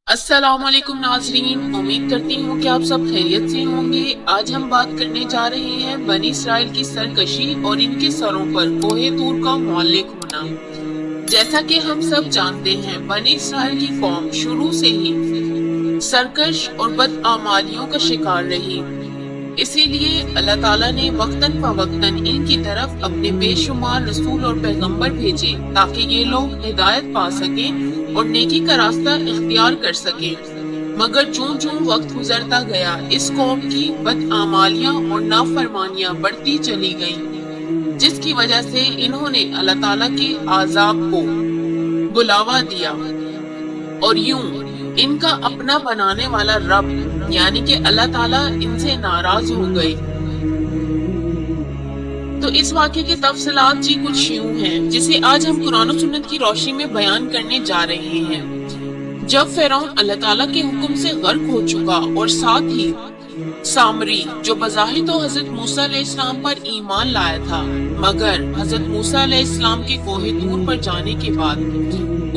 السلام علیکم ناظرین، امید کرتی ہوں کہ آپ سب خیریت سے ہوں گے۔ آج ہم بات کرنے جا رہے ہیں بنی اسرائیل کی سرکشی اور ان کے سروں پر کوہ طور کا معلق ہونا۔ جیسا کہ ہم سب جانتے ہیں، بنی اسرائیل کی قوم شروع سے ہی سرکش اور بدعمالیوں کا شکار رہی۔ اسی لیے اللہ تعالیٰ نے وقتاً فوقتاً ان کی طرف اپنے بے شمار رسول اور پیغمبر بھیجے تاکہ یہ لوگ ہدایت پا سکیں اور نیکی کا راستہ اختیار کر سکیں۔ مگر جوں جوں وقت گزرتا گیا، اس قوم کی بدعمالیاں اور نافرمانیاں بڑھتی چلی گئیں، جس کی وجہ سے انہوں نے اللہ تعالیٰ کے عذاب کو بلاوا دیا اور یوں ان کا اپنا بنانے والا رب یعنی کہ اللہ تعالیٰ ان سے ناراض ہو گئے۔ تو اس واقعے کے تفصیلات کچھ یوں ہیں، جسے آج ہم قرآن و سنت کی روشنی میں بیان کرنے جا رہے ہیں۔ جب فرعون اللہ تعالیٰ کے حکم سے غرق ہو چکا اور ساتھ ہی سامری، جو بظاہر تو حضرت موسیٰ علیہ السلام پر ایمان لایا تھا، مگر حضرت موسیٰ علیہ السلام کے کوہ طور پر جانے کے بعد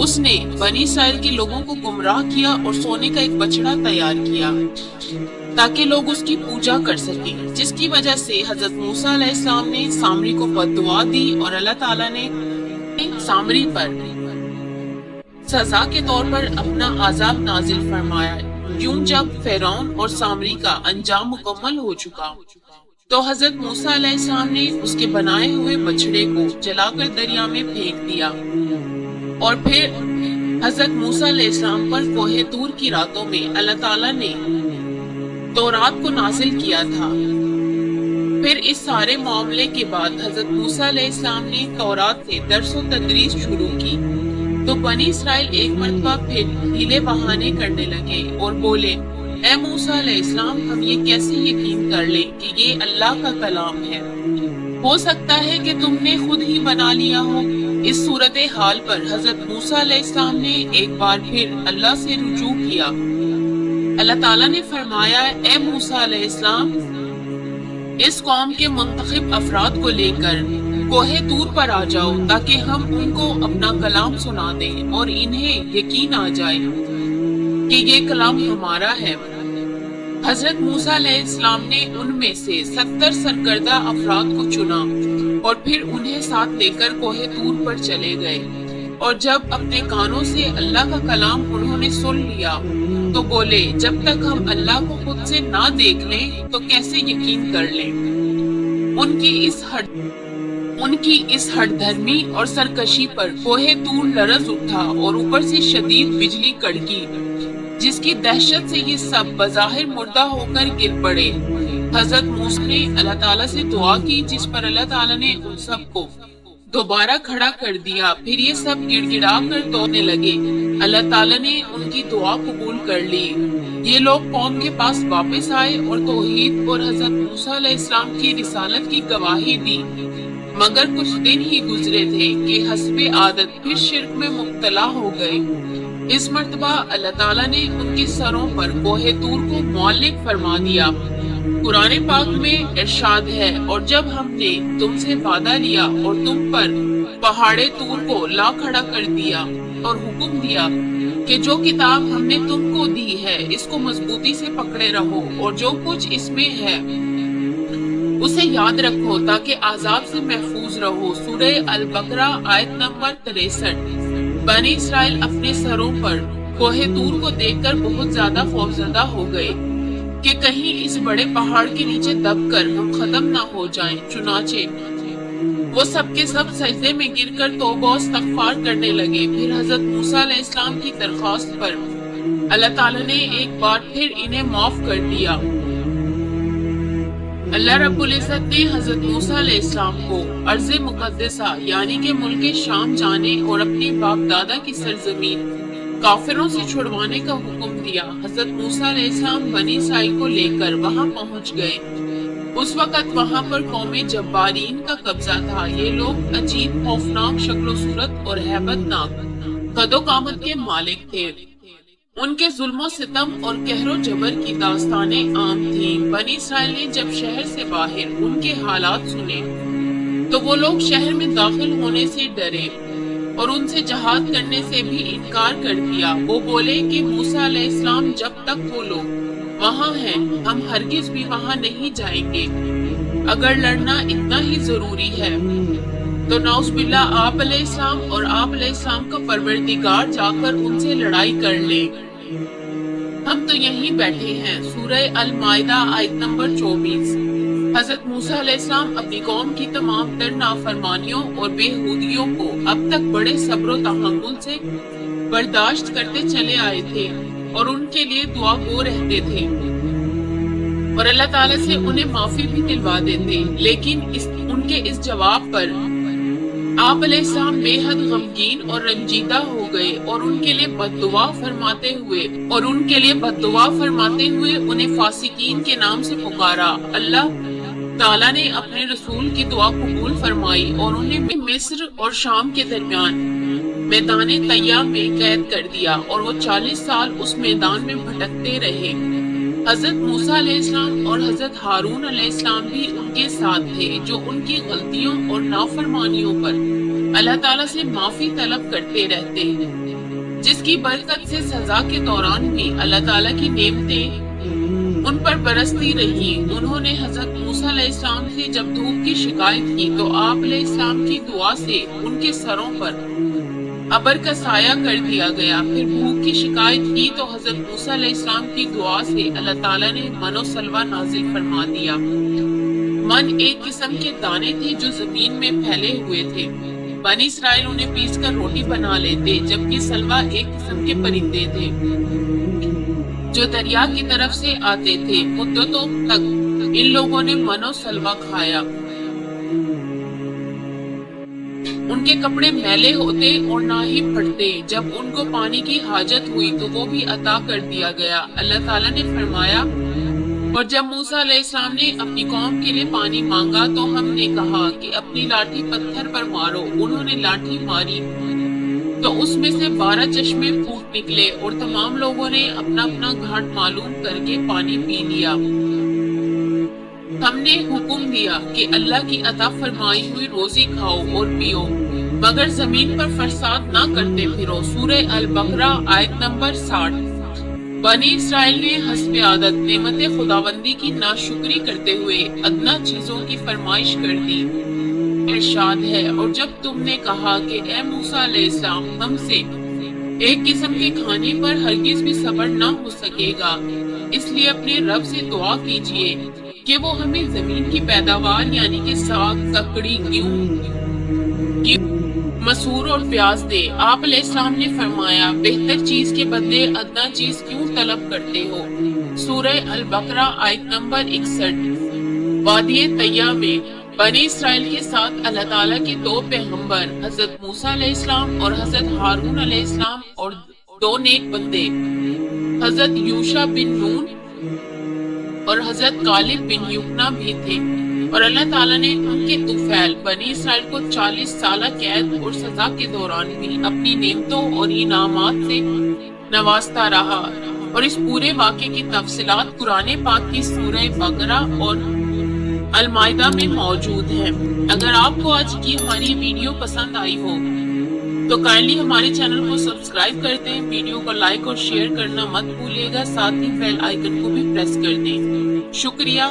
اس نے بنی اسرائیل کے لوگوں کو گمراہ کیا اور سونے کا ایک بچڑا تیار کیا تاکہ لوگ اس کی پوجا کر سکیں، جس کی وجہ سے حضرت موسیٰ علیہ السلام نے سامری کو بد-دعا دی اور اللہ تعالیٰ نے سامری پر سزا کے طور پر اپنا عذاب نازل فرمایا۔ یوں جب فرعون اور سامری کا انجام مکمل ہو چکا تو حضرت موسیٰ علیہ السلام نے اس کے بنائے ہوئے بچڑے کو جلا کر دریا میں پھینک دیا، اور پھر حضرت موسیٰ علیہ السلام پر کوہ طور کی راتوں میں اللہ تعالیٰ نے تورات کو نازل کیا تھا۔ پھر اس سارے معاملے کے بعد حضرت موسیٰ علیہ السلام نے تورات سے درس و تدریس شروع کی، تو بنی اسرائیل ایک مرتبہ پھر ہیلے بہانے کرنے لگے اور بولے، اے موسیٰ علیہ السلام، ہم یہ کیسے یقین کر لیں کہ یہ اللہ کا کلام ہے؟ ہو سکتا ہے کہ تم نے خود ہی بنا لیا ہو۔ اس صورتحال پر حضرت موسیٰ علیہ السلام نے ایک بار پھر اللہ سے رجوع کیا۔ اللہ تعالیٰ نے فرمایا، اے موسیٰ علیہ السلام، اس قوم کے منتخب افراد کو لے کر کوہ طور پر آ جاؤ تاکہ ہم ان کو اپنا کلام سنا دیں اور انہیں یقین آ جائے کہ یہ کلام ہمارا ہے۔ حضرت موسیٰ علیہ السلام نے ان میں سے 70 سرکردہ افراد کو چنا اور پھر انہیں ساتھ لے کر کوہ طور پر چلے گئے، اور جب اپنے کانوں سے اللہ کا کلام انہوں نے سن لیا تو بولے، جب تک ہم اللہ کو خود سے نہ دیکھ لیں تو کیسے یقین کر لیں؟ ان کی اس ہٹ دھرمی اور سرکشی پر کوہ طور لرز اٹھا اور اوپر سے شدید بجلی کڑکی، جس کی دہشت سے یہ سب بظاہر مردہ ہو کر گر پڑے۔ حضرت موسیٰ نے اللہ تعالیٰ سے دعا کی، جس پر اللہ تعالیٰ نے ان سب کو دوبارہ کھڑا کر دیا۔ پھر یہ سب گڑ گڑا کر دوڑنے لگے۔ اللہ تعالیٰ نے ان کی دعا قبول کر لی۔ یہ لوگ قوم کے پاس واپس آئے اور توحید اور حضرت موسیٰ علیہ السلام کی رسالت کی گواہی دی، مگر کچھ دن ہی گزرے تھے کہ حسب عادت پھر شرک میں مبتلا ہو گئے۔ اس مرتبہ اللہ تعالیٰ نے ان کے سروں پر کوہ طور کو معلق فرما دیا۔ قرآن پاک میں ارشاد ہے، اور جب ہم نے تم سے وعدہ لیا اور تم پر پہاڑ طور کو لا کھڑا کر دیا اور حکم دیا کہ جو کتاب ہم نے تم کو دی ہے اس کو مضبوطی سے پکڑے رہو اور جو کچھ اس میں ہے اسے یاد رکھو تاکہ عذاب سے محفوظ رہو۔ سورہ البقرہ آیت نمبر 63۔ بنی اسرائیل اپنے سروں پر کوہ طور کو دیکھ کر بہت زیادہ خوفزدہ ہو گئے کہ کہیں اس بڑے پہاڑ کے نیچے دب کر ہم ختم نہ ہو جائیں۔ چنانچہ وہ سب کے سب سجدے میں گر کر توبہ و استغفار کرنے لگے۔ پھر حضرت موسیٰ علیہ السلام کی درخواست پر اللہ تعالیٰ نے ایک بار پھر انہیں معاف کر دیا۔ اللہ رب العزت نے حضرت موسیٰ علیہ السلام کو ارض مقدسہ یعنی کہ ملک شام جانے اور اپنی باپ دادا کی سرزمین کافروں سے چھڑوانے کا حکم دیا۔ حضرت موسیٰ علیہ السلام بنی اسرائیل کو لے کر وہاں پہنچ گئے۔ اس وقت وہاں پر قوم جبارین کا قبضہ تھا۔ یہ لوگ عجیب خوفناک شکل و صورت اور ہیبت ناک قد و قامت کے مالک تھے۔ ان کے ظلم و ستم اور قہر و جبر کی داستانیں عام تھیں۔ بنی اسرائیل نے جب شہر سے باہر ان کے حالات سنے تو وہ لوگ شہر میں داخل ہونے سے ڈرے۔ اور ان سے جہاد کرنے سے بھی انکار کر دیا۔ وہ بولے کہ موسیٰ علیہ السلام جب تک وہ لوگ وہاں ہیں ہم ہرگز بھی وہاں نہیں جائیں گے۔ اگر لڑنا اتنا ہی ضروری ہے تو نعوذ باللہ آپ علیہ السلام اور آپ علیہ السلام کا پروردگار جا کر ان سے لڑائی کر لے، ہم تو یہیں بیٹھے ہیں۔ سورہ المائدہ آیت نمبر 24۔ حضرت موسیٰ علیہ السلام اپنی قوم کی تمام تر نافرمانیوں اور بےہودگیوں کو اب تک بڑے صبر و تحمل سے برداشت کرتے چلے آئے تھے اور ان کے لیے دعا گو رہتے تھے اور اللہ تعالیٰ سے انہیں معافی بھی دلوا دیتے، لیکن ان کے اس جواب پر آپ علیہ السلام بے حد غمگین اور رنجیدہ ہو گئے اور ان کے لیے بد دعا فرماتے ہوئے انہیں فاسقین کے نام سے پکارا۔ اللہ تعالیٰ نے اپنے رسول کی دعا قبول فرمائی اور انہیں مصر اور شام کے درمیان میدان طیہ میں قید کر دیا اور وہ 40 سال اس میدان میں بھٹکتے رہے۔ حضرت موسیٰ علیہ السلام اور حضرت ہارون علیہ السلام بھی ان کے ساتھ تھے، جو ان کی غلطیوں اور نافرمانیوں پر اللہ تعالیٰ سے معافی طلب کرتے رہتے، جس کی برکت سے سزا کے دوران بھی اللہ تعالیٰ کی نعمتیں ان پر برستی رہی۔ انہوں نے حضرت موسیٰ علیہ السلام سے جب دھوپ کی شکایت کی تو آپ علیہ السلام کی دعا سے ان کے سروں پر ابر کا سایہ کر دیا گیا۔ پھر بھوک کی شکایت کی تو حضرت موسیٰ علیہ السلام کی دعا سے اللہ تعالیٰ نے من و سلوہ نازل فرما دیا۔ من ایک قسم کے دانے تھے جو زمین میں پھیلے ہوئے تھے۔ بنی اسرائیل انہیں پیس کر روٹی بنا لیتے، جبکہ سلوہ ایک قسم کے پرندے تھے جو دریا کی طرف سے آتے تھے۔ مدتوں تک ان لوگوں نے من و سلوہ کھایا۔ ان کے کپڑے میلے ہوتے اور نہ ہی پھٹتے۔ جب ان کو پانی کی حاجت ہوئی تو وہ بھی عطا کر دیا گیا۔ اللہ تعالیٰ نے فرمایا، اور جب موسیٰ علیہ السلام نے اپنی قوم کے لیے پانی مانگا تو ہم نے کہا کہ اپنی لاٹھی پتھر پر مارو۔ انہوں نے لاٹھی ماری تو اس میں سے 12 چشمے پھوٹ نکلے اور تمام لوگوں نے اپنا اپنا گھاٹ معلوم کر کے پانی پی لیا۔ ہم نے حکم دیا کہ اللہ کی عطا فرمائی ہوئی روزی کھاؤ اور پیو، مگر زمین پر فساد نہ کرتے پھرو۔ سورہ البقرہ آیت نمبر 60۔ بنی اسرائیل نے حسب عادت نعمت خداوندی کی ناشکری کرتے ہوئے ادنا چیزوں کی فرمائش کر دی۔ ارشاد ہے، اور جب تم نے کہا کہ اے موسیٰ علیہ السلام ہم سے ایک قسم کے کھانے پر ہرگز بھی صبر نہ ہو سکے گا، اس لیے اپنے رب سے دعا کیجئے کہ وہ ہمیں زمین کی پیداوار یعنی کہ ساگ، ککڑی، گیہوں، مسور اور پیاز دے۔ آپ علیہ السلام نے فرمایا، بہتر چیز کے بدلے ادنا چیز کیوں طلب کرتے ہو؟ سورہ البقرہ آیت نمبر 61۔ وادی طیہ میں بنی اسرائیل کے ساتھ اللہ تعالیٰ کے 2 پیغمبر حضرت موسیٰ علیہ السلام اور حضرت ہارون علیہ السلام اور 2 نیک بندے حضرت یوشع بن نون اور حضرت کالب بن یفنہ بھی تھے، اور اللہ تعالیٰ نے ان کے طفیل بنی اسرائیل کو 40 سالہ قید اور سزا کے دوران بھی اپنی نعمتوں اور انعامات سے نوازتا رہا، اور اس پورے واقعے کی تفصیلات قرآن پاک کی سورہ بقرہ اور المائدہ میں موجود ہیں۔ اگر آپ کو آج کی ہماری ویڈیو پسند آئی ہو تو کائنڈلی ہمارے چینل کو سبسکرائب کر دیں، ویڈیو کو لائک اور شیئر کرنا مت بھولیے گا، ساتھ ہی بیل آئیکن کو بھی پریس کر دیں۔ شکریہ،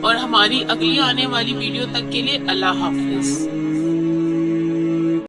اور ہماری اگلی آنے والی ویڈیو تک کے لیے اللہ حافظ۔